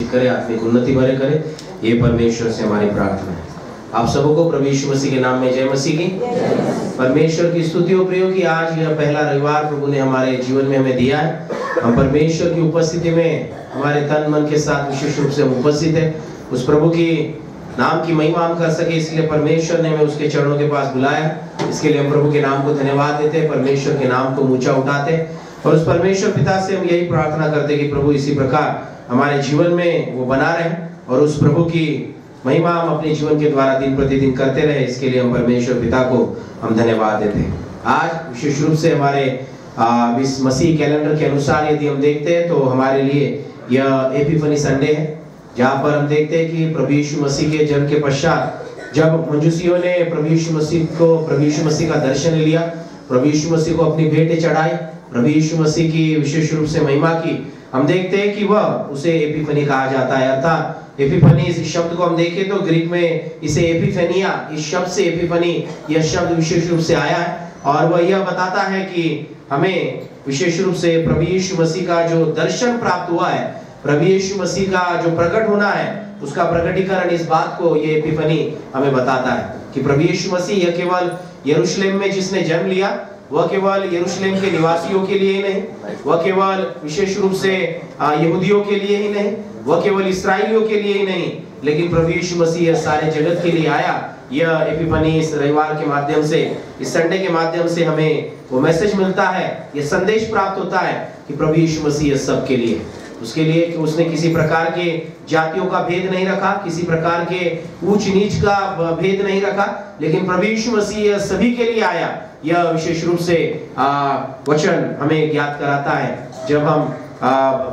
आशीषित करे, आत्मिक उन्नति भरे करे। ये परमेश्वर से हमारी प्रार्थना है। आप सबको प्रभु यीशु मसीह के नाम में जय मसीह की। परमेश्वर की स्तुति और प्रयोग की आज यह पहला रविवार प्रभु ने हमारे जीवन में हमें दिया है। हम परमेश्वर की उपस्थिति में हमारे तन मन के साथ विशेष रूप से हम उपस्थित है। उस प्रभु की नाम की महिमा हम कर सके, इसलिए परमेश्वर ने हमें उसके चरणों के पास बुलाया। इसके लिए हम प्रभु के नाम को धन्यवाद देते हैं, परमेश्वर के नाम को ऊंचा उठाते और उस परमेश्वर पिता से हम यही प्रार्थना करते कि प्रभु इसी प्रकार हमारे जीवन में वो बना रहे और उस प्रभु की महिमा हम अपने जीवन के द्वारा दिन प्रतिदिन करते रहे। इसके लिए हम परमेश्वर पिता को हम धन्यवाद देते हैं। आज विशेष रूप से हमारे इस मसीह कैलेंडर के अनुसार यदि हम देखते हैं तो हमारे लिए यह एपिफनी संडे है, जहाँ पर हम देखते हैं कि प्रभु यीशु मसीह के जन्म के पश्चात जब मजूसियों ने प्रभु यीशु मसीह का दर्शन लिया, प्रभु यीशु मसीह को अपनी भेंटें चढ़ाई, प्रभु यीशु मसीह की विशेष रूप से महिमा की, हम देखते हैं कि वह उसे एपिफनी कहा जाता है। अर्थात एपिफनी इस शब्द को हम देखें तो ग्रीक में इसे एपिफेनिया, इस शब्द से एपिफनी यह शब्द विशेष रूप से आया है और वह यह बताता है कि हमें विशेष रूप से प्रभु यीशु मसीह का जो दर्शन प्राप्त हुआ है, प्रभु यीशु मसीह का जो प्रकट होना है, उसका प्रकटीकरण इस बात को ये एपिफनी हमें बताता है कि प्रभु यीशु मसीह यह केवल यरूशलेम में जिसने जन्म लिया, वह केवल यरूशलेम के निवासियों के लिए ही नहीं, वह केवल विशेष रूप से यहूदियों के लिए ही नहीं, वह केवल इस्राएलियों के लिए ही नहीं, लेकिन प्रभु यीशु मसीह सारे जगत के लिए आया। यह एपिफनी इस रविवार के माध्यम से, इस संडे के माध्यम से हमें वो मैसेज मिलता है, यह संदेश प्राप्त होता है कि प्रभु यीशु मसीह सब के लिए, उसके लिए कि उसने किसी प्रकार के जातियों का भेद नहीं रखा, किसी प्रकार के ऊंच नीच का भेद नहीं रखा, लेकिन प्रभु यीशु मसीह सभी के लिए आया। यह विशेष रूप से वचन हमें ज्ञात कराता है। जब हम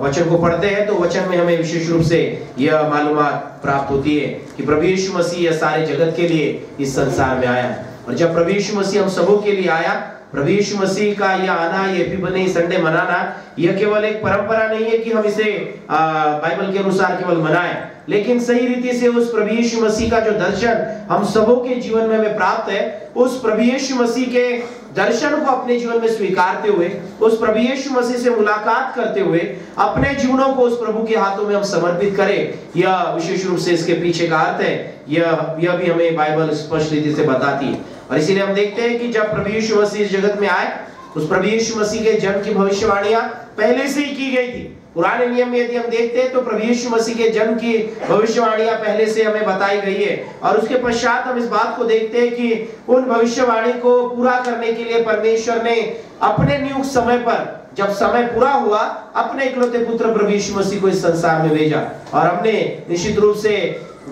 वचन को पढ़ते हैं तो वचन में हमें विशेष रूप से यह मालूमात प्राप्त होती है कि प्रभु यीशु मसीह सारे जगत के लिए इस संसार में आया और जब प्रभु यीशु मसीह हम सबों के लिए आया, प्रभु यीशु मसीह का यह आना, ये एपिफनी संडे मनाना, यह केवल एक परंपरा नहीं है कि हम इसे बाइबल के अनुसार केवल मनाएं, लेकिन सही रीति से उस प्रभु यीशु मसीह का जो दर्शन हम सबों के जीवन में हमें प्राप्त है, उस प्रभु यीशु मसीह के दर्शन को अपने जीवन में स्वीकारते हुए, उस प्रभु यीशु मसीह से मुलाकात करते हुए अपने जीवनों को उस प्रभु के हाथों में हम समर्पित करें। यह विशेष रूप से इसके पीछे का अर्थ है, यह भी हमें बाइबल स्पष्ट रीति से बताती है। और इसीलिए हम देखते हैं कि जब प्रभु यीशु मसीह इस जगत में आए, उस प्रभु यीशु मसीह के जन्म की भविष्यवाणियां पहले से ही की गई थी। पुराने नियम में यदि हम देखते हैं तो प्रभु यीशु मसीह के जन्म की भविष्यवाणियां पहले से हमें बताई गई है और उसके पश्चात हम इस बात को देखते हैं कि उन भविष्यवाणी को पूरा करने के लिए परमेश्वर ने अपने नियुक्त समय पर, जब समय पूरा हुआ, अपने इकलौते पुत्र प्रभु यीशु मसीह को इस संसार में भेजा। और हमने निश्चित रूप से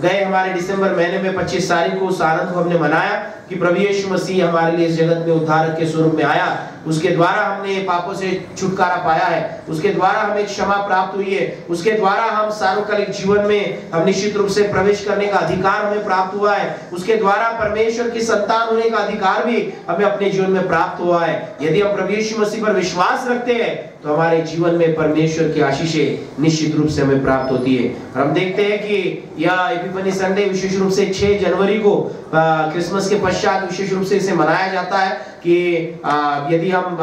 गए हमारे दिसंबर महीने में 25 तारीख को उस आनंद को हमने मनाया कि प्रभु यीशु मसीह हमारे लिए इस जगत में उद्धारक के स्वरूप में आया, उसके द्वारा हमने पापों से छुटकारा पाया है, उसके द्वारा हमें क्षमा प्राप्त हुई है, उसके द्वारा हम सार्वकालिक जीवन में हम निश्चित रूप से प्रवेश करने का अधिकार हमें प्राप्त हुआ है, उसके द्वारा परमेश्वर की संतान होने का अधिकार भी हमें अपने जीवन में प्राप्त हुआ है। यदि हम प्रभु यीशु मसीह पर विश्वास रखते हैं तो हमारे जीवन में परमेश्वर की आशीषें निश्चित रूप से हमें प्राप्त होती है। और हम देखते हैं कि यह एपिफनी संडे विशेष रूप से 6 जनवरी को क्रिसमस के पश्चात विशेष रूप से इसे मनाया जाता है कि यदि हम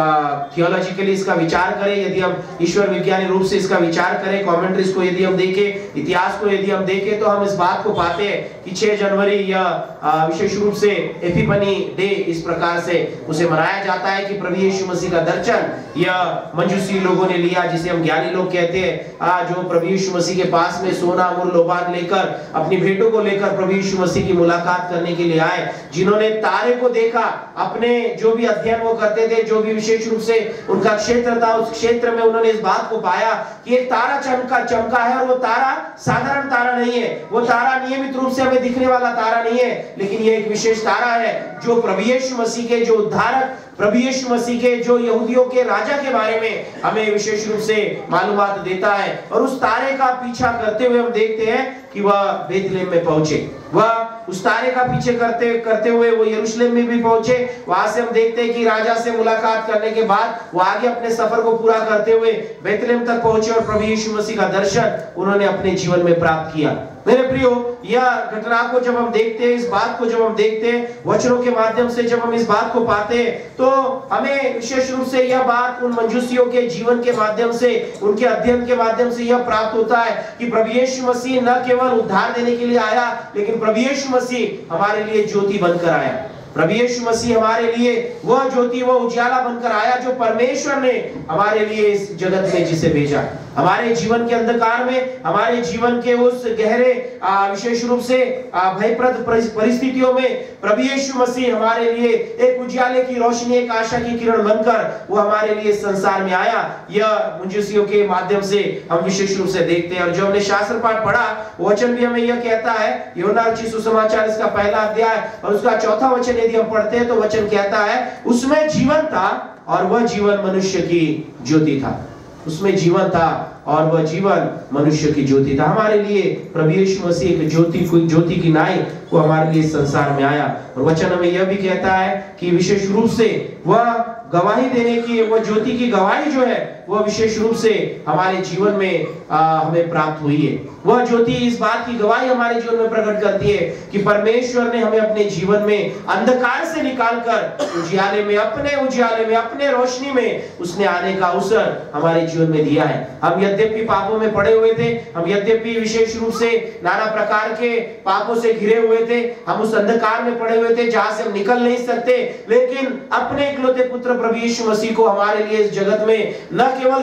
थियोलॉजिकली इसका विचार करें, यदि हम ईश्वर विज्ञानी रूप से इसका विचार करें, कमेंट्रीज को यदि हम देखें, इतिहास को यदि हम देखें, तो हम इस बात को पाते हैं कि 6 जनवरी यह विशेष रूप से एपिफनी डे इस प्रकार से उसे मनाया जाता है कि प्रभु यीशु मसीह का दर्शन यह मजूसी लोगों ने लिया, जिसे हम ज्ञानी लोग कहते हैं, जो प्रभु यीशु मसीह के पास में सोना मूल लोबान लेकर, अपनी भेंटों को लेकर प्रभु यीशु मसीह की मुलाकात करने के लिए आए, जिन्होंने तारे को देखा, अपने जो भी अध्ययन वो करते थे, जो भी विशेष रूप से उनका क्षेत्र था, उस क्षेत्र में उन्होंने इस बात को पाया कि एक तारा चमका है और वो तारा साधारण तारा नहीं है, वो तारा नियमित रूप से हमें दिखने वाला तारा नहीं है, लेकिन ये एक विशेष तारा है जो प्रभु यीशु मसीह के जो उद्धारक, प्रभु यीशु मसीह के जो यहूदियों के राजा के बारे में हमें विशेष रूप से मालूमात देता है। और उस तारे का पीछा करते हुए हम देखते हैं कि वह बेथलेहम में पहुंचे, वह उस तारे का पीछे करते हुए वो यरूशलेम में भी पहुंचे। वहां से हम देखते हैं कि राजा से मुलाकात करने के बाद वो आगे अपने सफर को पूरा करते हुए बेथलेहम तक पहुंचे और प्रभु यीशु मसीह का दर्शन उन्होंने अपने जीवन में प्राप्त किया। मेरे प्रियो, यह घटना को जब हम देखते हैं, इस बात को जब हम देखते हैं, वचनों के माध्यम से जब हम इस बात को पाते हैं, तो हमें विशेष रूप से यह बात उन मंजूसियों के जीवन के माध्यम से, उनके अध्ययन के माध्यम से यह प्राप्त होता है कि प्रभु यीशु मसीह न केवल उद्धार देने के लिए आया, लेकिन प्रभु यीशु मसीह हमारे लिए ज्योति बनकर आया। प्रभु यीशु मसीह हमारे लिए वह ज्योति, वह उजाला बनकर आया जो परमेश्वर ने हमारे लिए इस जगत में जिसे भेजा। हमारे जीवन के अंधकार में, हमारे जीवन के उस गहरे विशेष रूप से भयप्रद परिस्थितियों में प्रभु यीशु मसीह हमारे लिए एक उजाले की रोशनी, एक आशा की किरण बनकर वो हमारे लिए संसार में आया। यह मंजूसियों के माध्यम से हम विशेष रूप से देखते हैं। और जो हमने शास्त्र पाठ पढ़ा, वचन भी हमें यह कहता है, यूहन्ना रचित सुसमाचार इसका पहला अध्याय और उसका चौथा वचन यदि हम पढ़ते हैं तो वचन कहता है, उसमें जीवन था और वह जीवन मनुष्य की ज्योति था। उसमें जीवन था और वह जीवन मनुष्य की ज्योति था। हमारे लिए प्रभु यीशु मसीह एक ज्योति की नाई वो हमारे लिए संसार में आया। और वचन हमें यह भी कहता है कि विशेष रूप से वह गवाही देने की, वह ज्योति की गवाही जो है वह विशेष रूप से हमारे जीवन में हमें प्राप्त हुई है। वह ज्योति इस बात की गवाही हमारे जीवन में प्रकट करती है कि परमेश्वर ने हमें अपने जीवन में अंधकार से निकालकर उजियाले में, अपने रोशनी में उसने आने का अवसर हमारे जीवन में दिया है। हम यद्यपि पापों में पड़े हुए थे, हम यद्यपि विशेष रूप से नाना प्रकार के पापों से घिरे हुए थे, हम उस अंधकार में पड़े हुए थे जहां से हम निकल नहीं सकते, लेकिन अपने इकलौते पुत्र प्रभु यीशु मसीह को हमारे लिए इस जगत में न केवल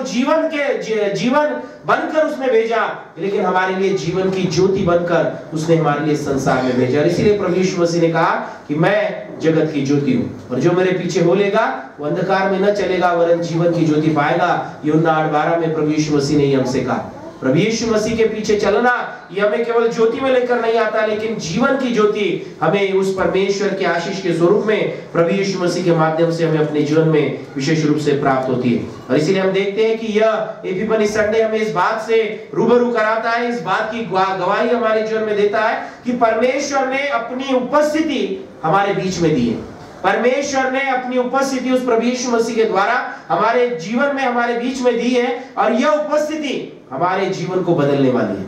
जीवन बनकर उसने भेजा, लेकिन हमारे लिए जीवन की ज्योति बनकर उसने हमारे लिए संसार में भेजा। और इसीलिए प्रभु यीशु मसीह ने कहा कि मैं जगत की ज्योति हूँ और जो मेरे पीछे हो लेगा वो अंधकार में न चलेगा वरन जीवन की ज्योति पाएगा। यूहन्ना 8:12 में प्रभु यीशु मसीह ने हमसे कहा। प्रभु यीशु मसीह के पीछे चलना ये हमें केवल ज्योति में लेकर नहीं आता, लेकिन जीवन की ज्योति हमें उस परमेश्वर के आशीष के स्वरूप में प्रभु यीशु मसीह के माध्यम से हमें अपने जीवन में विशेष रूप से प्राप्त होती है। और इसीलिए हम देखते हैं कि यह एपिफनी संडे हमें इस बात से रूबरू कराता है, इस बात की गवाही हमारे जीवन में देता है कि परमेश्वर ने अपनी उपस्थिति हमारे बीच में दी है। परमेश्वर ने अपनी उपस्थिति उस प्रभु यीशु मसीह के द्वारा हमारे जीवन में, हमारे बीच में दी है। और यह उपस्थिति हमारे जीवन को बदलने वाली है,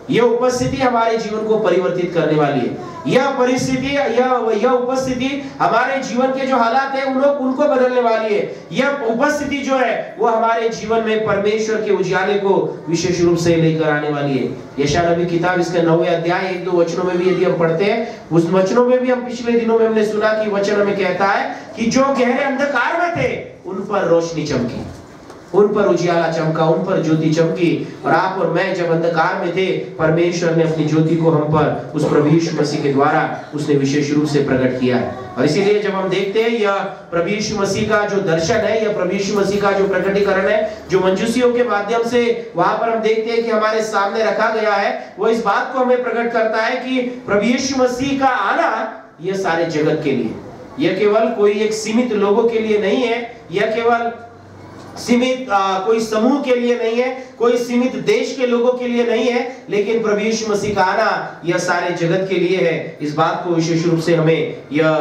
यह उपस्थिति हमारे जीवन को परिवर्तित करने वाली है। यह परिस्थिति, यह उपस्थिति हमारे जीवन के जो हालात है उनको बदलने वाली है। यह उपस्थिति जो है वो हमारे जीवन में परमेश्वर के उजाले को विशेष रूप से लेकर आने वाली है। यशायाह नबी किताब इसके 9वें अध्याय 1-2 वचनों में भी यदि हम पढ़ते हैं, उस वचनों में भी हम पिछले दिनों में हमने सुना कि वचन हमें कहता है कि जो गहरे अंधकार में थे उन पर रोशनी चमकी, उन पर उजियाला चमका, उन पर ज्योति चमकी। और आप और मैं जब अंधकार में थे, परमेश्वर ने अपनी ज्योति को हम पर उस प्रभु यीशु मसीह के द्वारा उसने विशेष रूप से प्रकट किया है। और इसीलिए जब हम देखते हैं यह प्रभु यीशु मसीह का जो दर्शन है, यह प्रभु यीशु मसीह का जो प्रकटीकरण है, जो मंजूसियों के माध्यम से वहां पर हम देखते हैं कि हमारे सामने रखा गया है, वो इस बात को हमें प्रकट करता है कि प्रभु यीशु मसीह का आना यह सारे जगत के लिए, यह केवल कोई एक सीमित लोगों के लिए नहीं है, यह केवल सीमित कोई समूह के लिए नहीं है, कोई सीमित देश के लोगों के लिए नहीं है, लेकिन प्रभु यीशु मसीह का आना यह सारे जगत के लिए है। इस बात को विशेष रूप से हमें यह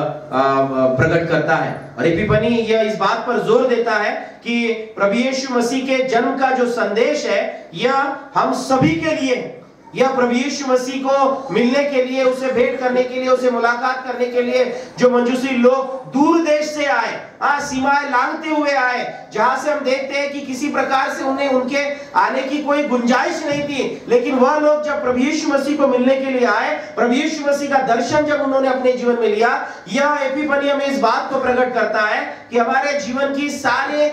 प्रकट करता है। और एपिफनी यह इस बात पर जोर देता है कि प्रभु यीशु मसीह के जन्म का जो संदेश है यह हम सभी के लिए है। यह प्रभु यीशु मसीह को मिलने के लिए, उसे भेंट करने के लिए, उसे मुलाकात करने के लिए जो मंजूसी लोग दूर देश से आए, सीमाएं लांघते हुए आए, जहां से हम देखते हैं कि किसी प्रकार से उन्हें उनके आने की कोई गुंजाइश नहीं थी, लेकिन वह लोग जब प्रभु यीशु मसीह को मिलने के लिए आए, प्रभु यीशु मसीह का दर्शन जब उन्होंने अपने जीवन में लिया, यह एपिफनी में इस बात को प्रकट करता है कि हमारे जीवन की सारे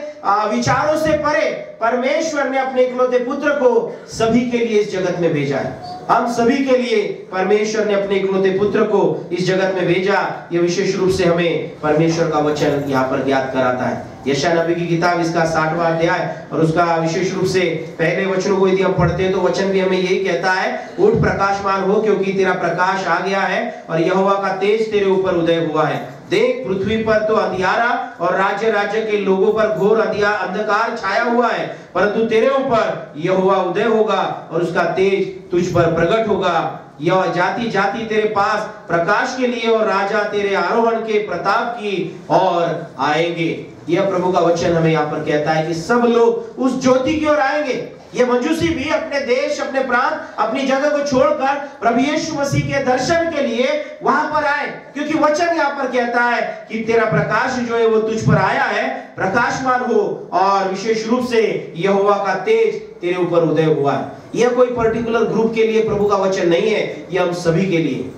विचारों से परे परमेश्वर ने अपने इकलौते पुत्र को सभी के लिए इस जगत में भेजा है। हम सभी के लिए परमेश्वर ने अपने इकलौते पुत्र को इस जगत में भेजा। यह विशेष रूप से हमें परमेश्वर का वचन यहाँ पर ज्ञात कराता है। यशायाह नबी की किताब इसका 60वां अध्याय और उसका विशेष रूप से पहले वचनों को यदि हम पढ़ते हैं तो वचन भी हमें यही कहता है, उठ प्रकाशमान हो क्योंकि तेरा प्रकाश आ गया है और यहोवा का तेज तेरे ऊपर उदय हुआ है। देख पृथ्वी पर तो अंधियारा और राज्य राज्य के लोगों पर घोर अंधकार छाया हुआ है, परंतु तेरे ऊपर यहोवा उदय होगा और उसका तेज तुझ पर प्रकट होगा। यह जाति जाति तेरे पास प्रकाश के लिए और राजा तेरे आरोहण के प्रताप की ओर आएंगे। यह प्रभु का वचन हमें यहाँ पर कहता है कि सब लोग उस ज्योति की ओर आएंगे। ये मंजूसी भी अपने देश, अपने प्रांत, अपनी जगह को छोड़कर प्रभु यीशु मसीह के दर्शन के लिए वहां पर आए, क्योंकि वचन यहाँ पर कहता है कि तेरा प्रकाश जो है वो तुझ पर आया है, प्रकाशमान हो, और विशेष रूप से यहोवा का तेज तेरे ऊपर उदय हुआ है। यह कोई पर्टिकुलर ग्रुप के लिए प्रभु का वचन नहीं है, यह हम सभी के लिए,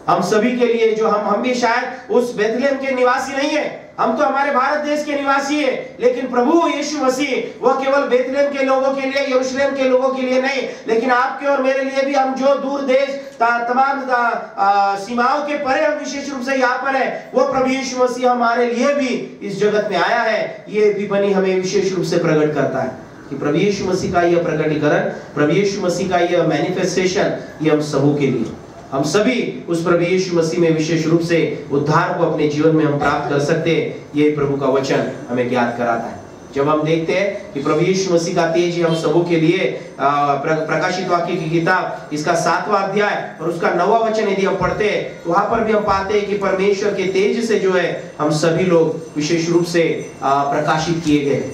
हम सभी के लिए, जो हम भी शायद उस बेथलेहम के निवासी नहीं है, हम तो हमारे भारत देश के निवासी है, लेकिन प्रभु यीशु मसीह वह केवल बेथलेहम के लोगों के लिए, यरूशलेम के लोगों के लिए नहीं, लेकिन आपके और मेरे लिए भी, हम जो दूर देश तमाम सीमाओं के परे हम विशेष रूप से यहाँ पर है, वो प्रभु यीशु मसीह हमारे लिए भी इस जगत में आया है। ये विपनी हमें विशेष रूप से प्रकट करता है कि प्रभु यीशु मसीह का यह प्रकटीकरण, प्रभु यीशु मसीह का यह मैनिफेस्टेशन, ये हम सबों के लिए, हम सभी उस प्रभु यीशु मसीह में विशेष रूप से उद्धार को अपने जीवन में हम प्राप्त कर सकते हैं। ये प्रभु का वचन हमें ज्ञात कराता है। जब हम देखते हैं कि प्रभु यीशु मसीह का तेज हम सबों के लिए, प्रकाशित वाक्य की किताब इसका 7वां अध्याय और उसका 9वां वचन यदि हम पढ़ते हैं, तो वहां पर भी हम पाते हैं कि परमेश्वर के तेज से जो है हम सभी लोग विशेष रूप से प्रकाशित किए गए।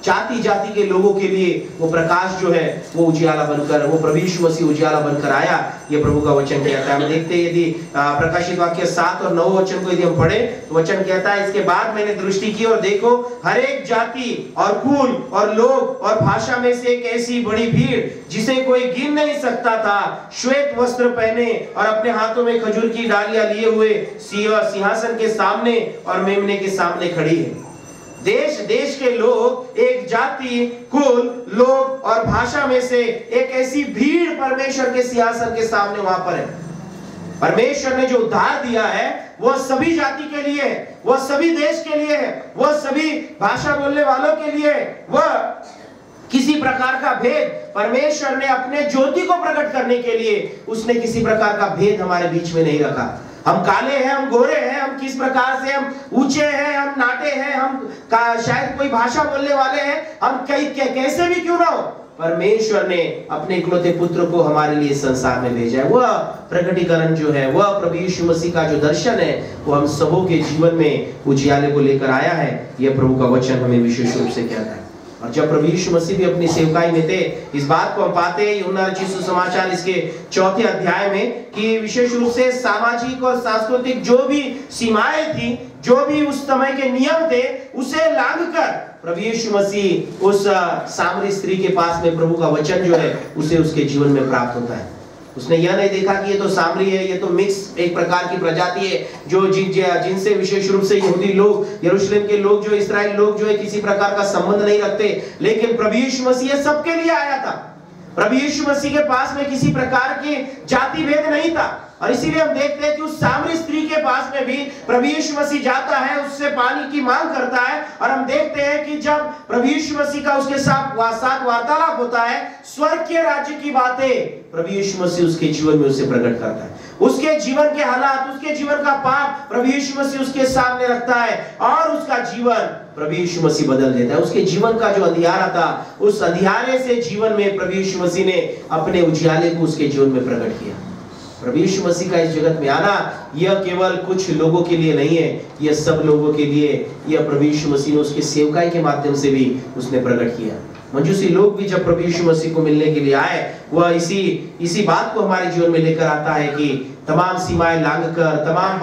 जाति जाति के लोगों के लिए वो प्रकाश जो है वो उजियाला बनकर, वो प्रभु यीशु मसीह उजियाला बनकर आया, ये प्रभु का वचन कहता है। हम देखते हैं यदि प्रकाशित वाक्य 7 और 9 वचन को यदि हम पढ़े तो वचन कहता है, इसके बाद मैंने दृष्टि की और देखो हर एक जाति और कुल और लोग और भाषा में से एक ऐसी बड़ी भीड़ जिसे कोई गिन नहीं सकता था, श्वेत वस्त्र पहने और अपने हाथों में खजूर की डालियां लिए हुए सिंहासन के सामने और मेमने के सामने खड़ी है। देश देश के लोग, एक जाति, कुल, लोग और भाषा में से एक ऐसी भीड़ परमेश्वर के सिंहासन के सामने वहां पर है। परमेश्वर ने जो उद्धार दिया है वह सभी जाति के लिए है, वह सभी देश के लिए है, वह सभी भाषा बोलने वालों के लिए, वह किसी प्रकार का भेद परमेश्वर ने अपने ज्योति को प्रकट करने के लिए उसने किसी प्रकार का भेद हमारे बीच में नहीं रखा। हम काले हैं, हम गोरे हैं, हम किस प्रकार से, हम ऊंचे हैं, हम नाटे हैं, हम शायद कोई भाषा बोलने वाले हैं, हम कैसे भी क्यों ना हो, परमेश्वर ने अपने इकलौते पुत्र को हमारे लिए संसार में भेजा है। वह प्रकटीकरण जो है, वह प्रभु यीशु मसीह का जो दर्शन है, वो हम सबों के जीवन में उजियाले को लेकर आया है। यह प्रभु का वचन हमें विशेष रूप से कहता है। और जब प्रभु यीशु मसीह भी अपनी सेवकाई में थे, इस बात को हम पाते हैं यूहन्ना रचित सुसमाचार इसके 4 अध्याय में, कि विशेष रूप से सामाजिक और सांस्कृतिक जो भी सीमाएं थी, जो भी उस समय के नियम थे, उसे लांघकर प्रभु यीशु मसीह उस सामरी स्त्री के पास में प्रभु का वचन जो है उसे उसके जीवन में प्राप्त होता है। उसने यह नहीं देखा कि ये तो सामरी है, ये तो मिक्स एक प्रकार की प्रजाति है, जो जिनसे विशेष रूप से यहूदी लोग, यरूशलेम के लोग, जो इस्राएल लोग जो है किसी प्रकार का संबंध नहीं रखते। लेकिन प्रभु यीशु मसीह सबके लिए आया था। प्रभु यीशु मसीह के पास में किसी प्रकार की जाति भेद नहीं था। और इसीलिए हम देखते हैं कि उस सामरी स्त्री के पास में भी प्रभु यीशु मसीह जाता है, उससे पानी की मांग करता है। और हम देखते हैं कि जब प्रभु यीशु मसीह का उसके साथ वार्तालाप होता है, स्वर्ग के राज्य की बातें प्रभु यीशु मसीह उसके जीवन में उसे प्रकट करता है। उसके जीवन के हालात, उसके जीवन का पाप प्रभु यीशु मसीह उसके सामने रखता है और उसका जीवन प्रभु यीशु मसीह बदल देता है। उसके जीवन का जो अंधियारा था, उस अंधियारे से जीवन में प्रभु यीशु मसीह ने अपने उजियाले को उसके जीवन में प्रकट किया। प्रभु यीशु मसीह का इस जगत में आना यह केवल कुछ लोगों के लिए नहीं है, यह सब लोगों के लिए, यह प्रभु यीशु मसीह ने उसके सेवकाई के माध्यम से भी उसने प्रकट किया। मंजूसी लोग भी जब प्रभु यीशु मसीह को मिलने के लिए आए, वह इसी बात को हमारे जीवन में लेकर आता है कि तमाम सीमाएं लांघकर, तमाम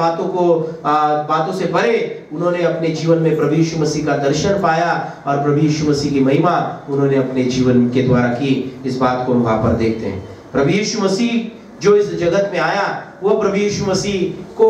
बातों से परे उन्होंने अपने जीवन में प्रभु यीशु मसीह का दर्शन पाया और प्रभु यीशु मसीह की महिमा उन्होंने अपने जीवन के द्वारा की। इस बात को वहां पर देखते हैं। प्रभु यीशु मसीह जो इस जगत में आया, वो प्रभु यीशु मसीह को,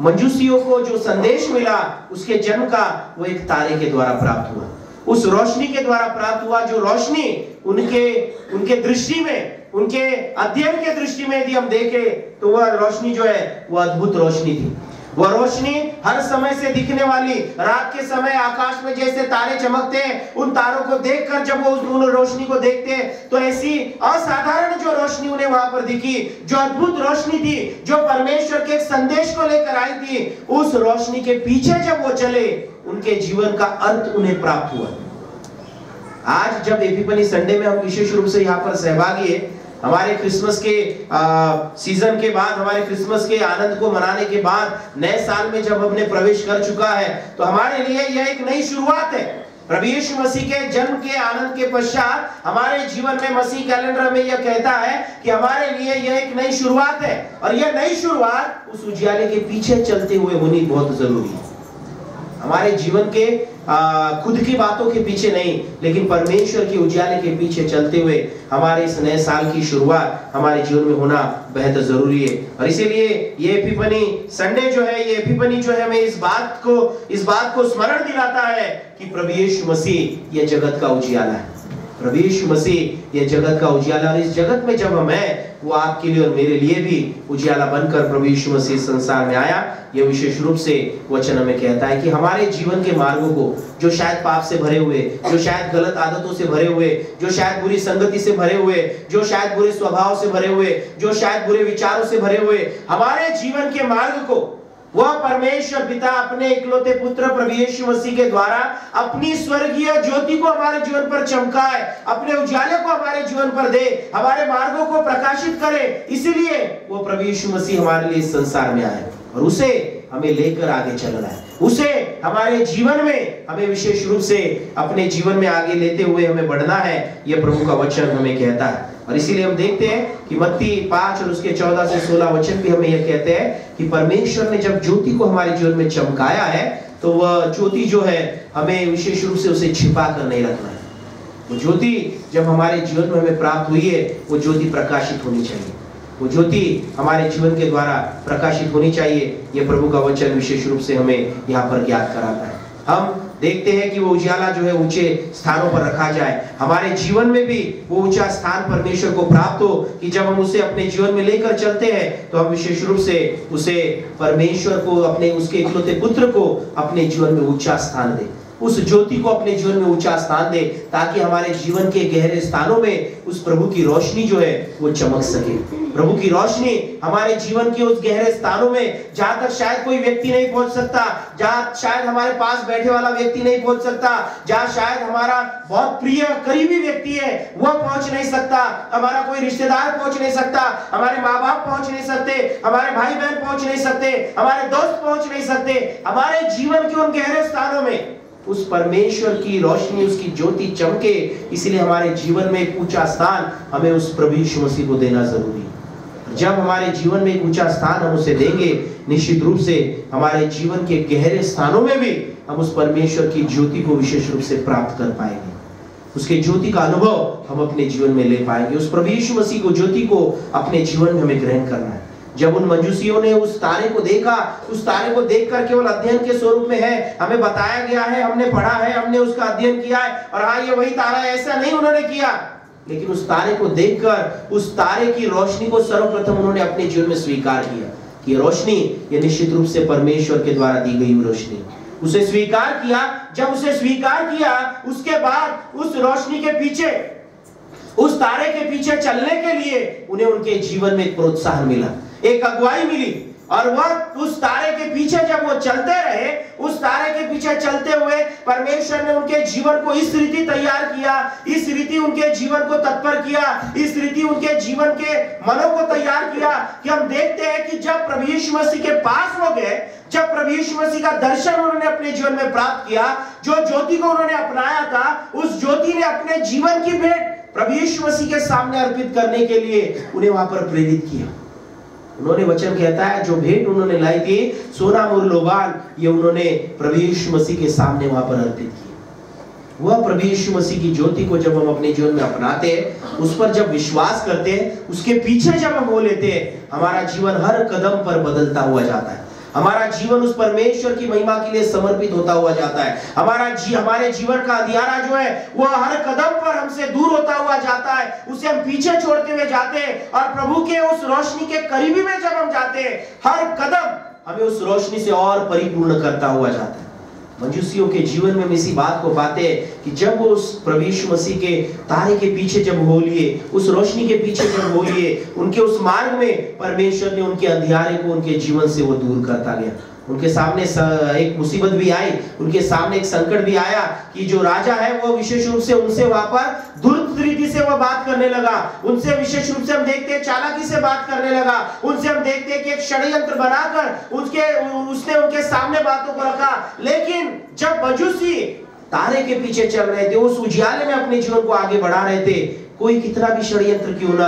मंजूसियों को जो संदेश मिला उसके जन्म का, वो एक तारे के द्वारा प्राप्त हुआ, उस रोशनी के द्वारा प्राप्त हुआ, जो रोशनी उनके दृष्टि में, उनके अध्ययन के दृष्टि में यदि हम देखें तो वह रोशनी जो है वो अद्भुत रोशनी थी। वह रोशनी हर समय से दिखने वाली, रात के समय आकाश में जैसे तारे चमकते हैं, उन तारों को देखकर जब वो उन रोशनी को देखते हैं तो ऐसी असाधारण जो रोशनी उन्हें वहां पर दिखी, जो अद्भुत रोशनी थी, जो परमेश्वर के एक संदेश को लेकर आई थी, उस रोशनी के पीछे जब वो चले, उनके जीवन का अर्थ उन्हें प्राप्त हुआ। आज जब एपिफनी संडे में हम विशेष रूप से यहाँ पर सहभागी है, हमारे क्रिसमस के सीजन के बाद, हमारे क्रिसमस के आनंद को मनाने के बाद, नए साल में जब हमने प्रवेश कर चुका है, तो हमारे लिए यह एक नई शुरुआत है। प्रभु यीशु मसीह के जन्म के आनंद के पश्चात हमारे जीवन में मसीह कैलेंडर में यह कहता है कि हमारे लिए यह एक नई शुरुआत है, और यह नई शुरुआत उस उजियाले के पीछे चलते हुए होनी बहुत जरूरी है। हमारे जीवन के खुद की बातों के पीछे नहीं, लेकिन परमेश्वर के उजियाले के पीछे चलते हुए हमारे इस नए साल की शुरुआत हमारे जीवन में होना बेहद जरूरी है। और इसीलिए ये एपिफनी संडे जो है, ये एपिफनी जो है, हमें इस बात को स्मरण दिलाता है कि प्रभु यीशु मसीह ये जगत का उजियाला है। प्रभु यीशु मसीह ये जगत का उजियाला, और इस जगत में जब हम हैं, वो आपके लिए और मेरे लिए भी उजियाला बनकर प्रभु यीशु मसीह संसार में आया। यह विशेष रूप से वचन हमें कहता है कि हमारे जीवन के मार्गों को, जो शायद पाप से भरे हुए, जो शायद गलत आदतों से भरे हुए, जो शायद बुरी संगति से भरे हुए, जो शायद बुरे स्वभाव से भरे हुए, जो शायद बुरे विचारों से भरे हुए हमारे जीवन के मार्ग को वह परमेश्वर पिता अपने इकलौते पुत्र प्रभु यीशु मसीह के द्वारा अपनी स्वर्गीय ज्योति को हमारे जीवन पर चमकाए, अपने उजाले को हमारे जीवन पर दे, हमारे मार्गों को प्रकाशित करे। इसीलिए वो प्रभु यीशु मसीह हमारे लिए इस संसार में आए और उसे हमें लेकर आगे चलना है। उसे हमारे जीवन में हमें विशेष रूप से अपने जीवन में आगे लेते हुए हमें बढ़ना है, यह प्रभु का वचन हमें कहता है। और इसीलिए हम देखते हैं कि मत्ती 5 और उसके 14 से 16 वचन भी हमें यह कहते हैं कि परमेश्वर ने जब ज्योति को हमारे जीवन में चमकाया है, तो वह ज्योति जो है हमें विशेष रूप से उसे छिपा कर नहीं रखना है। वो ज्योति जब हमारे जीवन में हमें प्राप्त हुई है, वो ज्योति प्रकाशित होनी चाहिए, वो ज्योति हमारे जीवन के द्वारा प्रकाशित होनी चाहिए। यह प्रभु का वचन विशेष रूप से हमें यहाँ पर ज्ञात कराता है। हम देखते हैं कि वो उजाला जो है ऊंचे स्थानों पर रखा जाए, हमारे जीवन में भी वो ऊंचा स्थान परमेश्वर को प्राप्त हो कि जब हम उसे अपने जीवन में लेकर चलते हैं, तो हम विशेष रूप से उसे परमेश्वर को, अपने उसके इकलौते पुत्र को अपने जीवन में ऊंचा स्थान दे, उस ज्योति को अपने जीवन में ऊंचा स्थान दे, ताकि हमारे जीवन के गहरे स्थानों में उस प्रभु की रोशनी जो है वो चमक सके। प्रभु की रोशनी हमारे जीवन के उस गहरे स्थानों में, जहां तक शायद कोई व्यक्ति नहीं पहुंच सकता, जहां शायद हमारे पास बैठे वाला व्यक्ति नहीं पहुंच सकता, जहां शायद हमारा बहुत प्रिय करीबी व्यक्ति है वह पहुंच नहीं सकता, हमारा कोई रिश्तेदार पहुंच नहीं सकता, हमारे माँ बाप पहुंच नहीं सकते, हमारे भाई बहन पहुंच नहीं सकते, हमारे दोस्त पहुंच नहीं सकते, हमारे जीवन के उन गहरे स्थानों में उस परमेश्वर की रोशनी, उसकी ज्योति चमके। इसलिए हमारे जीवन में एक ऊंचा स्थान हमें उस प्रभु यीशु मसीह को देना जरूरी है। जब हमारे जीवन में एक ऊंचा स्थान हम उसे देंगे, निश्चित रूप से हमारे जीवन के गहरे स्थानों में भी हम उस परमेश्वर की ज्योति को विशेष रूप से प्राप्त कर पाएंगे, उसके ज्योति का अनुभव हम अपने जीवन में ले पाएंगे। उस प्रभु यीशु मसीह को, ज्योति को अपने जीवन में हमें ग्रहण करना है। जब उन मजूसियों ने उस तारे को देखा, उस तारे को देखकर केवल अध्ययन के स्वरूप में है, हमें बताया गया है, हमने पढ़ा है, हमने उसका अध्ययन किया है और हाँ ये वही तारा है, ऐसा नहीं उन्होंने किया। लेकिन उस तारे को देखकर, उस तारे की रोशनी को सर्वप्रथम उन्होंने अपने जीवन में स्वीकार किया कि रोशनी ये निश्चित रूप से परमेश्वर के द्वारा दी गई रोशनी। उसे स्वीकार किया। जब उसे स्वीकार किया, उसके बाद उस रोशनी के पीछे, उस तारे के पीछे चलने के लिए उन्हें उनके जीवन में प्रोत्साहन मिला, एक अगुवाई मिली। और वह उस तारे के पीछे जब वो चलते रहे, उस तारे के पीछे चलते हुए परमेश्वर ने उनके जीवन को इस रीति तैयार किया, इस रीति उनके जीवन को तत्पर किया, इस रीति उनके जीवन के मनों को तैयार किया कि हम देखते हैं कि जब प्रभु यीशु मसीह के पास हो गए, जब प्रभु यीशु मसीह का दर्शन उन्होंने अपने जीवन में प्राप्त किया, जो ज्योति को उन्होंने अपनाया था, उस ज्योति ने अपने जीवन की भेंट प्रभु यीशु मसीह के सामने अर्पित करने के लिए उन्हें वहां पर प्रेरित किया। उन्होंने, वचन कहता है, जो भेंट उन्होंने लाई थी, सोना मूल्यवान, ये उन्होंने प्रभु यीशु मसीह के सामने वहां पर अर्पित किया। वह प्रभु यीशु मसीह की ज्योति को जब हम अपने जीवन में अपनाते हैं, उस पर जब विश्वास करते हैं, उसके पीछे जब हम हो लेते हैं, हमारा जीवन हर कदम पर बदलता हुआ जाता है। हमारा जीवन उस परमेश्वर की महिमा के लिए समर्पित होता हुआ जाता है। हमारे जीवन का अंधियारा जो है वह हर कदम पर हमसे दूर होता हुआ जाता है, उसे हम पीछे छोड़ते हुए जाते हैं और प्रभु के उस रोशनी के करीबी में जब हम जाते हैं, हर कदम हमें उस रोशनी से और परिपूर्ण करता हुआ जाता है। मजूसियों के जीवन में हम इसी बात को पाते हैं कि जब वो उस प्रभु यीशु मसीह के तारे के पीछे जब हो लिए, उस रोशनी के पीछे जब हो लिए, उनके उस मार्ग में परमेश्वर ने उनके अंधियारे को उनके जीवन से वो दूर करता गया। उनके सामने एक मुसीबत भी आई, उनके सामने एक संकट भी आया कि जो राजा है वो विशेष रूप से उनसे वहां पर दुर्त रीति से वो बात करने लगा। उनसे विशेष रूप से हम देखते हैं चालाकी से बात करने लगा। उनसे हम देखते हैं कि एक षड्यंत्र बनाकर उसने उनके सामने बातों को रखा। लेकिन जब मजूसी तारे के पीछे चल रहे थे, उस उजियाले में अपने जीवन को आगे बढ़ा रहे थे। कोई कितना भी षड्यंत्र क्यों ना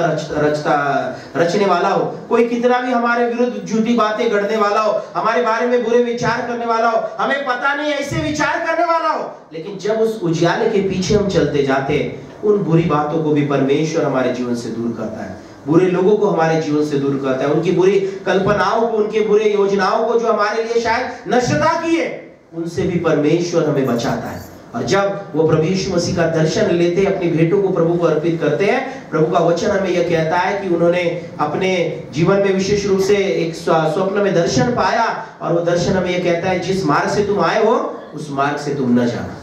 रचने वाला हो, कोई कितना भी हमारे विरुद्ध झूठी बातें गढ़ने वाला हो, हमारे बारे में बुरे विचार करने वाला हो, हमें पता नहीं ऐसे विचार करने वाला हो, लेकिन जब उस उजियाले के पीछे हम चलते जाते, उन बुरी बातों को भी परमेश्वर हमारे जीवन से दूर करता है। बुरे लोगों को हमारे जीवन से दूर करता है, उनकी बुरी कल्पनाओं को, उनके बुरे योजनाओं को जो हमारे लिए शायद नष्टता की है, उनसे भी परमेश्वर हमें बचाता है। और जब वो प्रभु यीशु मसीह का दर्शन लेते हैं, अपनी भेंटों को प्रभु को अर्पित करते हैं, प्रभु का वचन हमें यह कहता है कि उन्होंने अपने जीवन में विशेष रूप से एक स्वप्न में दर्शन पाया, और वो दर्शन हमें यह कहता है, जिस मार्ग से तुम आए हो उस मार्ग से तुम न जाना।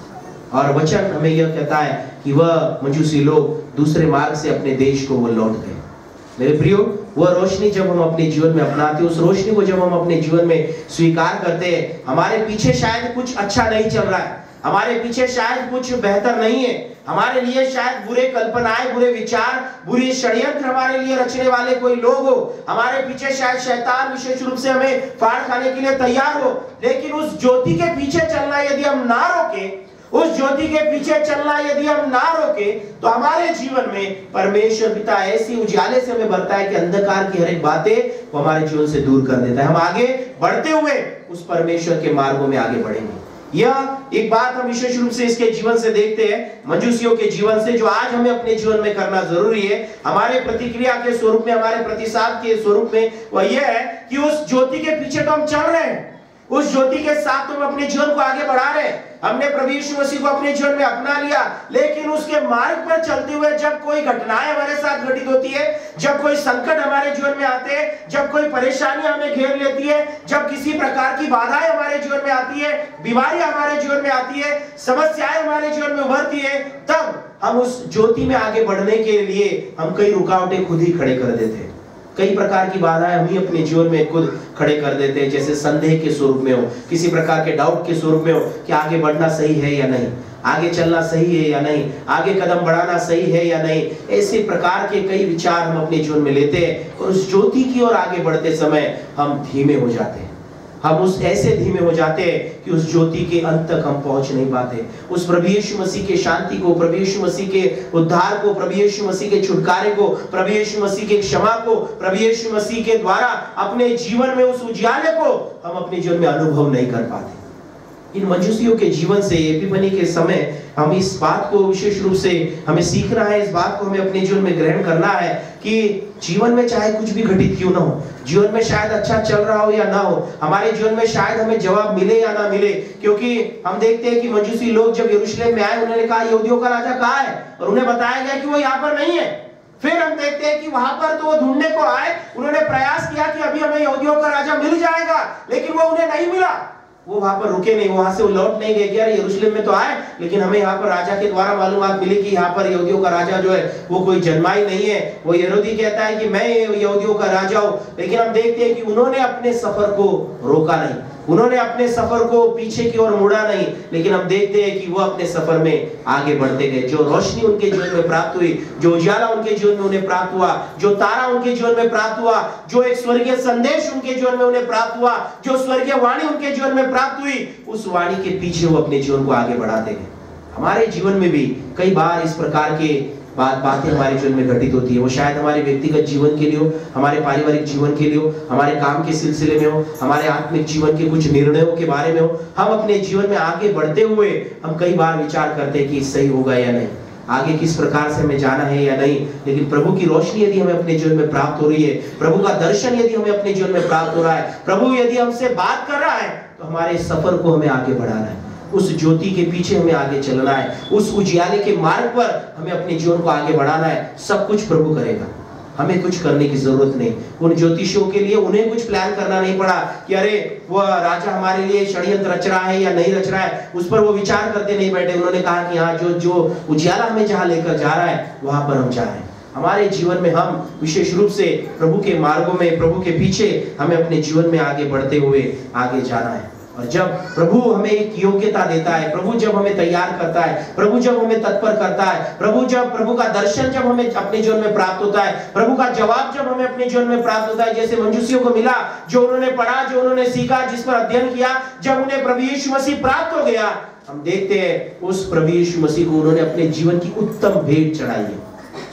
और वचन हमें यह कहता है कि वह मजूसी लोग दूसरे मार्ग से अपने देश को वो लौट गए। मेरे प्रियो, वह रोशनी जब हम अपने जीवन में अपनाते हैं, उस रोशनी को जब हम अपने जीवन में स्वीकार करते हैं, हमारे पीछे शायद कुछ अच्छा नहीं चल रहा है, हमारे पीछे शायद कुछ बेहतर नहीं है, हमारे लिए शायद बुरे कल्पनाएं, बुरे विचार, बुरे षड्यंत्र हमारे लिए रचने वाले कोई लोग हो, हमारे पीछे शायद शैतान विशेष रूप से हमें फाड़ खाने के लिए तैयार हो, लेकिन उस ज्योति के पीछे चलना यदि हम ना रोके, उस ज्योति के पीछे चलना यदि हम ना रोके, तो हमारे जीवन में परमेश्वर पिता ऐसी उजाले से हमें भरता है कि अंधकार की हर एक बातें वो हमारे जीवन से दूर कर देता है। हम आगे बढ़ते हुए उस परमेश्वर के मार्गों में आगे बढ़ेंगे। यह एक बात हम विशेष रूप से इसके जीवन से देखते हैं, मजूसियों के जीवन से, जो आज हमें अपने जीवन में करना जरूरी है। हमारे प्रतिक्रिया के स्वरूप में, हमारे प्रतिसाद के स्वरूप में वह यह है कि उस ज्योति के पीछे तो हम चल रहे हैं, उस ज्योति के साथ तो हम अपने जीवन को आगे बढ़ा रहे हैं, हमने प्रभु यीशु मसीह को अपने जीवन में अपना लिया, लेकिन उसके मार्ग पर चलते हुए जब कोई घटनाएं हमारे साथ घटित होती है, जब कोई संकट हमारे जीवन में आते हैं, जब कोई परेशानी हमें घेर लेती है, जब किसी प्रकार की बाधाएं हमारे जीवन में आती है, बीमारी हमारे जीवन में आती है, समस्याएं हमारे जीवन में उभरती है, तब हम उस ज्योति में आगे बढ़ने के लिए हम कई रुकावटें खुद ही खड़े कर देते हैं। कई प्रकार की बाधाएं हम ही अपने जीवन में खुद खड़े कर देते हैं, जैसे संदेह के स्वरूप में हो, किसी प्रकार के डाउट के स्वरूप में हो कि आगे बढ़ना सही है या नहीं, आगे चलना सही है या नहीं, आगे कदम बढ़ाना सही है या नहीं। ऐसे प्रकार के कई विचार हम अपने जीवन में लेते हैं, और उस ज्योति की ओर आगे बढ़ते समय हम धीमे हो जाते हैं। हम उस ऐसे धीमे हो जाते हैं कि उस ज्योति के अंत तक हम पहुंच नहीं पाते। उस प्रभु यीशु मसीह के शांति को, प्रभु यीशु मसीह के उद्धार को, प्रभु यीशु मसीह के छुटकारे को, प्रभु यीशु मसीह के क्षमा को, प्रभु यीशु मसीह के द्वारा अपने जीवन में उस उजियाले को हम अपने जीवन में अनुभव नहीं कर पाते। इन मजूसियों के जीवन से एपिफनी के समय हम इस बात को विशेष रूप से हमें सीखना है, इस बात को हमें अपने जीवन में ग्रहण करना है कि जीवन में चाहे कुछ भी घटित क्यों ना हो, जीवन में शायद अच्छा चल रहा हो या ना हो, हमारे जीवन में शायद हमें जवाब मिले या ना मिले, क्योंकि हम देखते हैं कि मजूसी लोग जब यरूशलेम में आए, उन्होंने कहा यहूदियों का राजा कहाँ है, और उन्हें बताया गया कि वो यहाँ पर नहीं है। फिर हम देखते हैं कि वहां पर तो वो ढूंढने को आए, उन्होंने प्रयास किया कि अभी हमें यहूदियों का राजा मिल जाएगा, लेकिन वो उन्हें नहीं मिला। वो वहां पर रुके नहीं, वहां से वो लौट नहीं गए कि यार यरूशलेम में तो आए, लेकिन हमें यहाँ पर राजा के द्वारा मालूमात मिली कि यहाँ पर यहूदियों का राजा जो है वो कोई जन्मा ही नहीं है। वो हेरोदी कहता है कि मैं यहूदियों का राजा हूँ, लेकिन हम देखते हैं कि उन्होंने अपने सफर को रोका नहीं, उन्होंने अपने सफर को पीछे की ओर मुड़ा नहीं, लेकिन हम देखते हैं कि वो अपने सफर में आगे बढ़ते गए। जो रोशनी उनके जीवन में प्राप्त हुई, जो उजाला उनके जीवन में उन्हें प्राप्त हुआ, जो तारा उनके जीवन में प्राप्त हुआ, जो एक स्वर्गीय संदेश उनके जीवन में उन्हें प्राप्त हुआ, जो स्वर्गीय वाणी उनके जीवन में प्राप्त हुई, उस वाणी के पीछे वो अपने जीवन को आगे बढ़ाते गए। हमारे जीवन में भी कई बार इस प्रकार के बातें हमारे जीवन में घटित होती है। वो शायद हमारे व्यक्तिगत जीवन के लिए हो, हमारे पारिवारिक जीवन के लिए हो, हमारे काम के सिलसिले में हो, हमारे आत्मिक जीवन के कुछ निर्णयों के बारे में हो। हम अपने जीवन में आगे बढ़ते हुए हम कई बार विचार करते हैं कि सही होगा या नहीं, आगे किस प्रकार से हमें जाना है या नहीं। लेकिन प्रभु की रोशनी यदि हमें अपने जीवन में प्राप्त हो रही है, प्रभु का दर्शन यदि हमें अपने जीवन में प्राप्त हो रहा है, प्रभु यदि हमसे बात कर रहा है, तो हमारे सफर को हमें आगे बढ़ाना है, उस ज्योति के पीछे हमें आगे चलना है, उस उजियाले के मार्ग पर हमें अपने जीवन को आगे बढ़ाना है। सब कुछ प्रभु करेगा, हमें कुछ करने की जरूरत नहीं। उन ज्योतिषियों के लिए उन्हें कुछ प्लान करना नहीं पड़ा कि अरे वो राजा हमारे लिए षड्यंत्र रच रहा है या नहीं रच रहा है, उस पर वो विचार करते नहीं बैठे। उन्होंने कहा कि हाँ, जो उजियाला हमें जहाँ लेकर जा रहा है वहां पर हम जा रहे हैं। हमारे जीवन में हम विशेष रूप से प्रभु के मार्गों में, प्रभु के पीछे हमें अपने जीवन में आगे बढ़ते हुए आगे जाना है। और जब प्रभु हमें एक योग्यता देता है, प्रभु जब हमें तैयार करता है, प्रभु जब हमें तत्पर करता है, प्रभु का दर्शन जब हमें अपने जीवन में प्राप्त होता है, प्रभु का जवाब जब हमें अपने जीवन में प्राप्त होता है, जैसे मजूसियों को मिला, जो उन्होंने पढ़ा, जो उन्होंने सीखा, जिस पर अध्ययन किया, जब उन्हें प्रभु यीशु मसीह प्राप्त हो गया, हम देखते हैं उस प्रभु यीशु मसीह को उन्होंने अपने जीवन की उत्तम भेंट चढ़ाई है।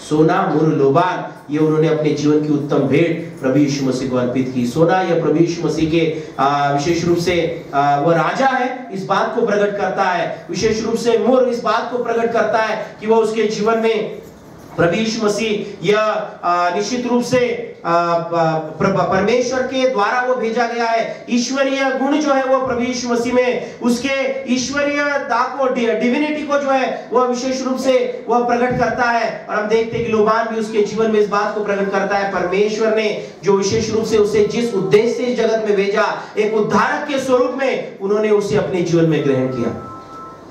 सोना, मुर, लोबान, ये उन्होंने अपने जीवन की उत्तम भेंट प्रभु यीशु मसीह को अर्पित की। सोना यह प्रभु यीशु मसीह के विशेष रूप से वह राजा है, इस बात को प्रकट करता है। विशेष रूप से मुर इस बात को प्रकट करता है कि वह उसके जीवन में प्रभु यीशु मसीह यह निश्चित रूप से परमेश्वर के द्वारा वो भेजा गया है। ईश्वरीय गुण जो है वो प्रभु यीशु मसीह में, उसके ईश्वरीयता को, डिविनिटी को जो है वह विशेष रूप से वह प्रकट करता है। और हम देखते हैं कि लोबान भी उसके जीवन में इस बात को प्रकट करता है। परमेश्वर ने जो विशेष रूप से उसे जिस उद्देश्य से इस जगत में भेजा, एक उद्धारक के स्वरूप में, उन्होंने उसे अपने जीवन में ग्रहण किया।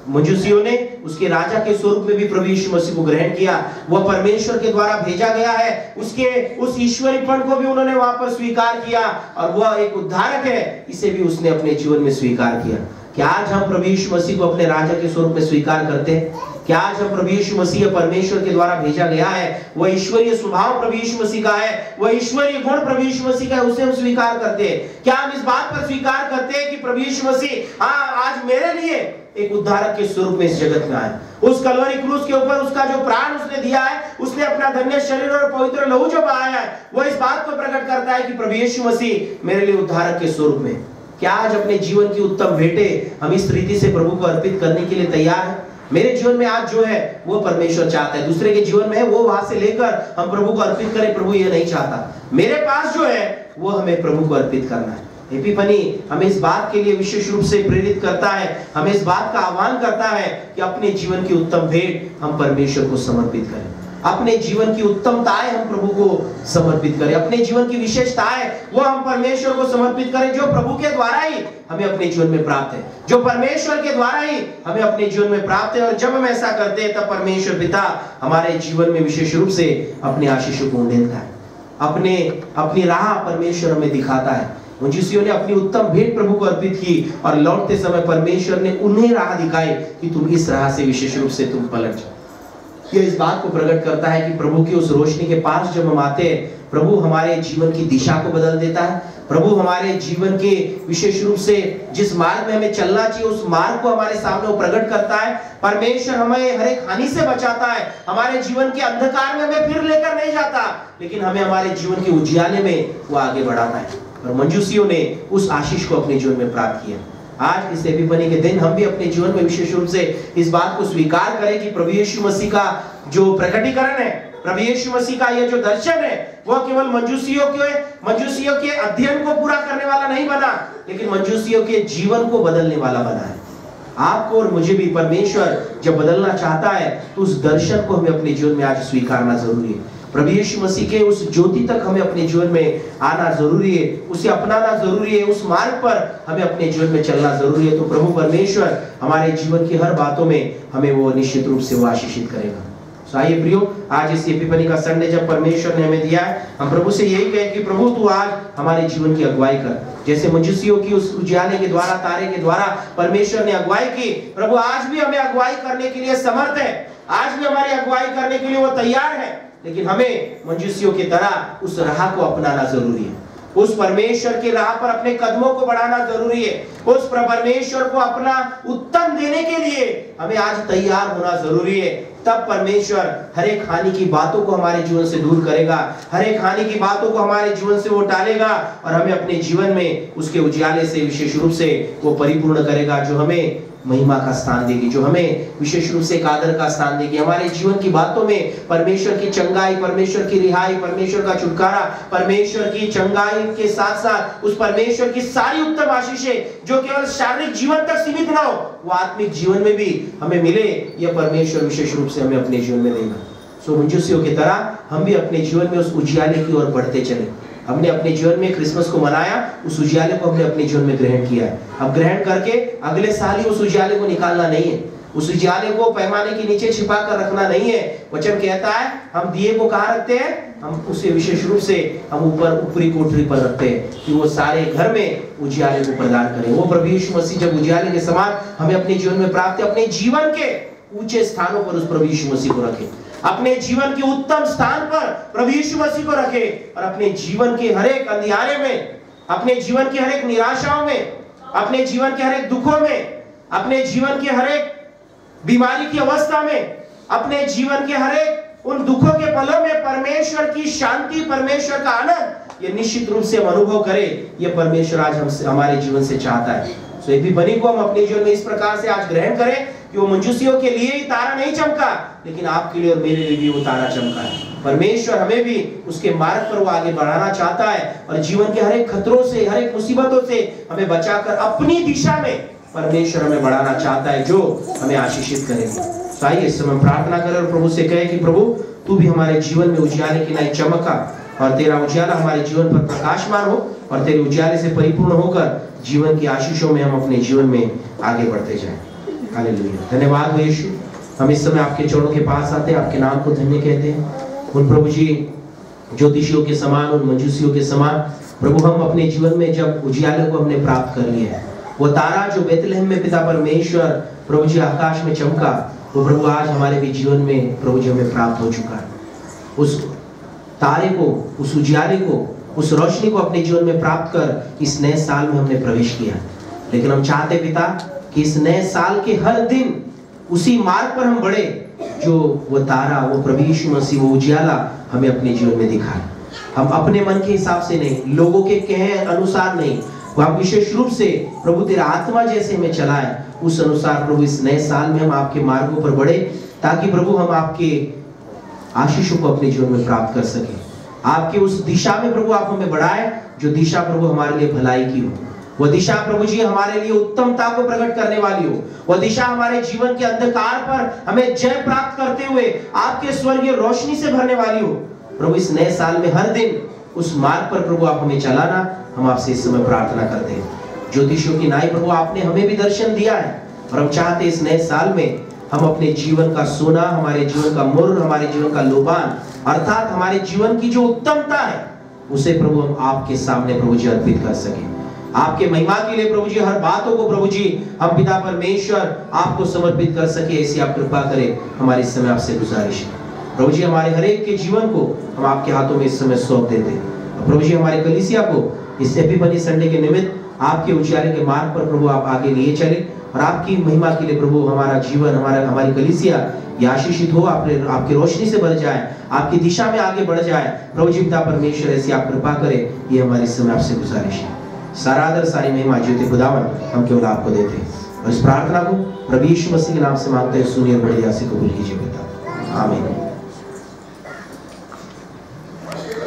मजूसियों ने उसके राजा के स्वरूप में भी प्रभु यीशु मसीह को ग्रहण किया। वह परमेश्वर के द्वारा भेजा गया है, उसके उस ईश्वरीपन को भी उन्होंने वहां पर स्वीकार किया, और वह एक उद्धारक है, इसे भी उसने अपने जीवन में स्वीकार किया। क्या आज हम प्रभु यीशु मसीह को अपने राजा के स्वरूप में स्वीकार करते हैं? क्या आज हम प्रभु यीशु मसीह परमेश्वर के द्वारा भेजा गया है, वह ईश्वरीय स्वभाव प्रभु यीशु मसीह का है, वह ईश्वरीय गुण प्रभु यीशु मसीह का है, उसे हम स्वीकार करते हैं? क्या हम इस बात पर स्वीकार करते हैं कि प्रभु यीशु मसीह आज मेरे लिए एक उद्धारक के स्वरूप में इस जगत में आए? उस कलवरी क्रूस के ऊपर उसका जो प्राण उसने दिया है, उसने अपना धन्य शरीर और पवित्र लहू जो बहाया है, वो इस बात को प्रकट करता है कि प्रभु यीशु मसीह मेरे लिए उद्धारक के स्वरूप में। क्या आज अपने जीवन की उत्तम भेंटें हम इस रीति से प्रभु को अर्पित करने के लिए तैयार हैं? मेरे जीवन में आज जो है वो परमेश्वर चाहता है, दूसरे के जीवन में है वो वहां से लेकर हम प्रभु को अर्पित करें, प्रभु ये नहीं चाहता। मेरे पास जो है वो हमें प्रभु को अर्पित करना है। एपिफनी हमें इस बात के लिए विशेष रूप से प्रेरित करता है, हमें इस बात का आह्वान करता है कि अपने जीवन की उत्तम भेंट हम परमेश्वर को समर्पित करें, अपने जीवन की उत्तमताएं हम प्रभु को समर्पित करें, अपने जीवन की विशेषताएं वो हम परमेश्वर को समर्पित करें, जो प्रभु के द्वारा ही हमें अपने जीवन में प्राप्त है, जो परमेश्वर के द्वारा ही हमें अपने जीवन में प्राप्त है। और जब हम ऐसा करते हैं तब परमेश्वर पिता हमारे जीवन में विशेष रूप से अपने आशीषों को उंडेलता है, अपनी राह परमेश्वर हमें दिखाता है। मजूसियों ने अपनी उत्तम भेंट प्रभु को अर्पित की, और लौटते समय परमेश्वर ने उन्हें राह दिखाई कि तुम इस राह से विशेष रूप से तुम पलट जाओ। यह इस बात को प्रकट करता है कि प्रभु की उस रोशनी के पास जब हम आते हैं, प्रभु हमारे जीवन की दिशा को बदल देता है। प्रभु हमारे जीवन के विशेष रूप से जिस मार्ग में हमें चलना चाहिए उस मार्ग को हमारे सामने वो प्रकट करता है। परमेश्वर हमें हर एक हानि से बचाता है, हमारे जीवन के अंधकार में हमें फिर लेकर नहीं जाता, लेकिन हमें हमारे जीवन के उजियाले में वो आगे बढ़ाता है। और मजूसियों ने उस आशीष को अपने जीवन में प्राप्त किया। आज इस एपिफनी के दिन हम भी अपने जीवन में विशेष रूप से इस बात को स्वीकार करें कि प्रभु यीशु मसीह का जो प्रकटीकरण है, प्रभु यीशु मसीह का ये जो दर्शन है, वह केवल मजूसियों के अध्ययन को पूरा करने वाला नहीं बना, लेकिन मजूसियों के जीवन को बदलने वाला बना है। आपको और मुझे भी परमेश्वर जब बदलना चाहता है तो उस दर्शन को हमें अपने जीवन में आज स्वीकारना जरूरी है। प्रभु यीशु मसीह के उस ज्योति तक हमें अपने जीवन में आना जरूरी है, उसे अपनाना जरूरी है, उस मार्ग पर हमें अपने जीवन में चलना जरूरी है। तो प्रभु परमेश्वर हमारे जीवन की हर बातों में हमें वो निश्चित रूप से वो आशीषित करेगा। आइए प्रियो, आज इस एपिफनी का संडे जब परमेश्वर ने हमें दिया है, हम प्रभु से यही कहें कि प्रभु तू आज हमारे जीवन की अगुवाई कर। जैसे मजूसियों की उस उजियाले के द्वारा, तारे के द्वारा परमेश्वर ने अगुवाई की, प्रभु आज भी हमें अगुवाई करने के लिए समर्थ है, आज भी हमारी अगुवाई करने के लिए वो तैयार है। लेकिन हमें मजूसियों की तरह उस राह को अपनाना जरूरी है, उस परमेश्वर के राह पर अपने कदमों को बढ़ाना जरूरी है, उस परमेश्वर को अपना उत्तम देने के लिए हमें आज तैयार होना जरूरी है। तब परमेश्वर हर एक हानि की बातों को हमारे जीवन से दूर करेगा, हर एक हानि की बातों को हमारे जीवन से वो टालेगा, और हमें अपने जीवन में उसके उजियाले से विशेष रूप से वो परिपूर्ण करेगा, जो हमें महिमा का स्थान देगी, जो हमें विशेष रूप से आदर का स्थान देगी। हमारे जीवन की बातों में परमेश्वर की चंगाई, परमेश्वर की रिहाई, परमेश्वर का छुटकारा, परमेश्वर की चंगाई के साथ साथ उस परमेश्वर की सारी उत्तम आशीषें जो केवल शारीरिक जीवन तक सीमित ना हो, वो आत्मिक जीवन में भी हमें मिले, यह परमेश्वर विशेष रूप से हमें अपने जीवन में देगा। सो मजूसियों की तरह हम भी अपने जीवन में उस उजियाले की ओर बढ़ते चले। हमने अपने जीवन में क्रिसमस को मनाया, उस उजियाले को हमने अपने जीवन में ग्रहण किया है। अब ग्रहण करके अगले साल ही उस उजियाले को निकालना नहीं है, उस उजियाले को पैमाने के नीचे छिपा कर रखना नहीं है। वचन कहता है हम दिए को कहाँ रखते हैं, हम उसे विशेष रूप से हम ऊपरी कोठरी पर रखते हैं कि वो सारे घर में उजियाले को प्रदान करें। वो प्रभु यीशु मसीह जब उजियाले के समान हमें अपने जीवन में प्राप्त है, अपने जीवन के ऊंचे स्थानों पर उस प्रभु यीशु मसीह को रखें, अपने जीवन के उत्तम स्थान पर प्रभु यीशु मसीह को रखे, और अपने जीवन के हर एक अंधियारे में, अपने जीवन की हर एक निराशाओं में, अपने जीवन के हर एक दुखों में, अपने जीवन के हर एक बीमारी की अवस्था में, अपने जीवन के हर एक उन दुखों के पलों में परमेश्वर की शांति, परमेश्वर का आनंद ये निश्चित रूप से हम अनुभव करें। ये परमेश्वर आज हमसे, हमारे जीवन से चाहता है। तो एपिफनी को हम अपने जीवन में इस प्रकार से आज ग्रहण करें कि वो मंजूसियों के लिए ही तारा नहीं चमका, लेकिन आपके लिए और मेरे लिए भी वो तारा चमका है। परमेश्वर हमें भी उसके मार्ग पर वो आगे बढ़ाना चाहता है और जीवन के हर एक खतरों से, हर एक मुसीबतों से हमें बचाकर अपनी दिशा में परमेश्वर हमें बढ़ाना चाहता है, जो हमें आशीषित करेंगे। तो आइए इस समय प्रार्थना करें और प्रभु से कहें कि प्रभु तू भी हमारे जीवन में उजियाले की नाई चमका और तेरा उजियाला हमारे जीवन पर प्रकाशमान हो और तेरे उजियाले से परिपूर्ण होकर जीवन की आशीषों में हम अपने जीवन में आगे बढ़ते जाएं। हालेलुया। धन्यवाद हो यीशु। हम इस समय आपके चरणों के पास आते हैं, आपके नाम को धन्य कहते हैं। उन प्रभु जी ज्योतिषियों के समान, उन मंजूसियों के समान प्रभु हम अपने जीवन में जब उजियाले को हमने प्राप्त कर लिया है, वो तारा जो बेतलहम में पिता परमेश्वर प्रभु जी आकाश में चमका, वो प्रभु आज हमारे भी जीवन में प्रभु जी हमें प्राप्त हो चुका है। उस तारे को, उस उजियाले को, उस रोशनी को अपने जीवन में प्राप्त कर इस नए साल में हमने प्रवेश किया। लेकिन हम चाहते पिता कि इस नए साल के हर दिन उसी मार्ग पर हम बढ़े जो वो तारा, वो प्रभु यीशु मसीह, वो उजियाला हमें अपने जीवन में दिखाए। हम अपने मन के हिसाब से नहीं, लोगों के कहे अनुसार नहीं, हम विशेष रूप से प्रभु तेरा आत्मा जैसे हमें चलाए उस अनुसार प्रभु इस नए साल में हम आपके मार्गों पर बढ़े, ताकि प्रभु हम आपके आशीषों को अपने जीवन में प्राप्त कर सके। आपके उस दिशा में प्रभु आप हमें बढ़ाए जो दिशा प्रभु हमारे लिए भलाई की हो। वह दिशा प्रभु जी हमारे लिए उत्तमता को प्रकट करने वाली हो। वह दिशा हमारे जीवन के अंधकार पर हमें जय प्राप्त करते हुए आपके स्वर्गीय रोशनी से भरने वाली हो। प्रभु इस नए साल में हर दिन उस मार्ग पर प्रभु आप हमें चलाना, हम आपसे इस समय प्रार्थना करते हैं। ज्योतिषियों की नाई प्रभु आपने हमें भी दर्शन दिया है और हम चाहते इस नए साल में हम अपने जीवन का सोना, हमारे जीवन का मुर्र, हमारे जीवन का लोबान, अर्थात हमारे जीवन की जो उत्तमता है उसे प्रभु हम आपके सामने प्रभु जी अर्पित कर सके। आपके महिमा के लिए प्रभु जी हर बातों को प्रभु जी हम पिता परमेश्वर आपको समर्पित कर सके, ऐसी आप कृपा करें। हमारे इस समय आपसे गुजारिश है प्रभु जी, हमारे हर एक के जीवन को हम आपके हाथों में इस समय सौंप देते हैं। प्रभु जी हमारे कलीसिया को इस एपिफनी संडे के निमित्त आपके उजियाले के मार्ग पर प्रभु आप आगे लिए चले और आपकी महिमा के लिए प्रभु हमारा जीवन, हमारी कलीसिया ये आशीषित हो, आपकी रोशनी से भर जाए, आपकी दिशा में आगे बढ़ जाए। प्रभु जी पिता परमेश्वर ऐसी आप कृपा करें, ये हमारी इस समय आपसे गुजारिश है। सारा आदर, सारी महिमा ज्योति खुदावन हम केवल आपको देते हैं और इस प्रार्थना को प्रभु यीशु मसीह के नाम से मांगते हैं। सुनिए बड़ी आसी कबूल कीजिए पिता, आमीन।